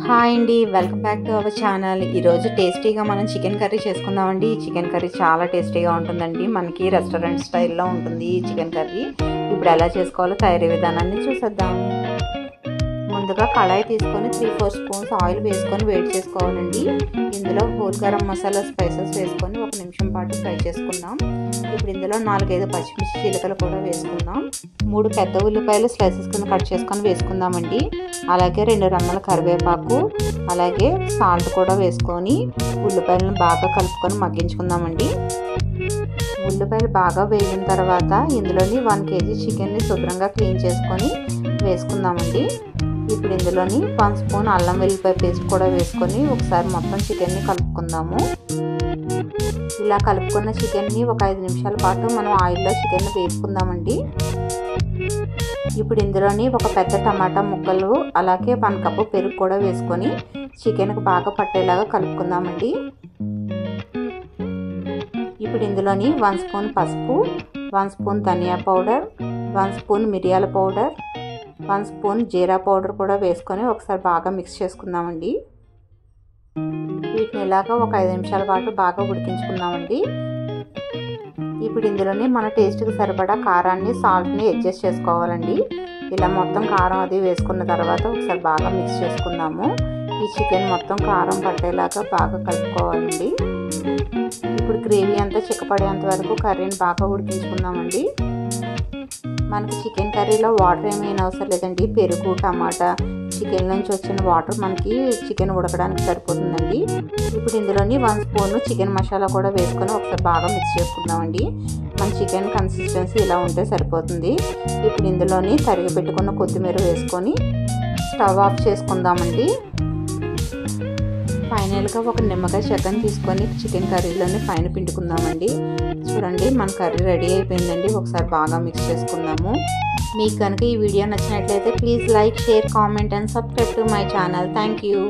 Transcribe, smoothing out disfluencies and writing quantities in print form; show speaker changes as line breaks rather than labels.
Hi అండి, welcome back to our channel. ఈరోజు టేస్టీగా మనం చికెన్ కర్రీ చేసుకుందామండి. ఈ చికెన్ కర్రీ చాలా టేస్టీగా ఉంటుందండి. మనకి రెస్టారెంట్ స్టైల్లో ఉంటుంది ఈ చికెన్ కర్రీ. ఇప్పుడు ఎలా చేసుకోవాలో తయారీ విధానాన్ని చూసేద్దాం. ముందుగా కళాయి తీసుకొని 3-4 స్పూన్స్ ఆయిల్ వేసుకొని వేడి చేసుకోవాలండి. ఇందులో హోల్ గరం మసాలా స్పైసెస్ వేసుకొని 1 నిమిషం పాటు ఫ్రై చేసుకుందాం. ఇప్పుడు ఇందులో 4-5 పచ్చిమిర్చి చీలికలు కూడా వేసుకుందాం. 3 పెద్ద ఉల్లిపాయలు స్లైసెస్ కింద కట్ చేసుకొని వేసుకుందామండి. అలాగే 2 రెమ్మల కరివేపాకు, అలాగే సాల్ట్ కూడా వేసుకొని ఉల్లిపాయలను బాగా కలుపుకొని మగ్గించుకుందామండి. ఉల్లిపాయలు బాగా వేగిన తర్వాత ఇందులోని 1 కేజీ చికెన్ని శుభ్రంగా క్లీన్ చేసుకొని వేసుకుందామండి. ఇప్పుడు ఇందులోని 1 స్పూన్ అల్లం వెల్లిపాయ పేస్ట్ కూడా వేసుకొని ఒకసారి మొత్తం చికెన్ని కలుపుకుందాము. ఇలా కలుపుకున్న చికెన్ని ఒక 5 నిమిషాల పాటు మనం ఆయిల్లో చికెన్ వేపుకుందామండి. ఇప్పుడు ఇందులోని ఒక పెద్ద టమాటా ముక్కలు, అలాగే 1 కప్పు పెరుగు కూడా వేసుకొని చికెన్కి బాగా పట్టేలాగా కలుపుకుందామండి. ఇప్పుడు ఇందులోని 1 స్పూన్ పసుపు, 1 స్పూన్ ధనియా పౌడర్, 1 స్పూన్ మిరియాల పౌడర్, 1 స్పూన్ జీరా పౌడర్ కూడా వేసుకొని ఒకసారి బాగా మిక్స్ చేసుకుందామండి. వీటిని ఇలాగా ఒక 5 నిమిషాల పాటు బాగా ఉడికించుకుందామండి. ఇప్పుడు ఇందులోనే మన టేస్ట్కి సరిపడా కారాన్ని, సాల్ట్ని అడ్జస్ట్ చేసుకోవాలండి. ఇలా మొత్తం కారం అది వేసుకున్న తర్వాత ఒకసారి బాగా మిక్స్ చేసుకుందాము. ఈ చికెన్ మొత్తం కారం పట్టేలాగా బాగా కలుపుకోవాలండి. ఇప్పుడు గ్రేవీ అంతా చిక్కపడేంత వరకు కర్రీని బాగా ఉడికించుకుందామండి. మనకి చికెన్ కర్రీలో వాటర్ ఏమీ అవసరం లేదండి. పెరుగు, టమాటా, చికెన్ నుంచి వచ్చిన వాటర్ మనకి చికెన్ ఉడకడానికి సరిపోతుందండి. ఇప్పుడు ఇందులోని 1 స్పూన్ చికెన్ మసాలా కూడా వేసుకొని ఒకసారి బాగా మిక్స్ చేసుకుందామండి. మన చికెన్ కన్సిస్టెన్సీ ఇలా ఉంటే సరిపోతుంది. ఇప్పుడు ఇందులోని తరిగి పెట్టుకున్న కొత్తిమీర వేసుకొని స్టవ్ ఆఫ్ చేసుకుందామండి. ఫైనల్గా ఒక నిమ్మకాయ చెక్కని తీసుకొని చికెన్ కర్రీలోని పైన పిండుకుందామండి. చూడండి, మన కర్రీ రెడీ అయిపోయిందండి. ఒకసారి బాగా మిక్స్ చేసుకుందాము. మీకు కనుక ఈ వీడియో నచ్చినట్లయితే please like, share, comment and subscribe to my channel. Thank you.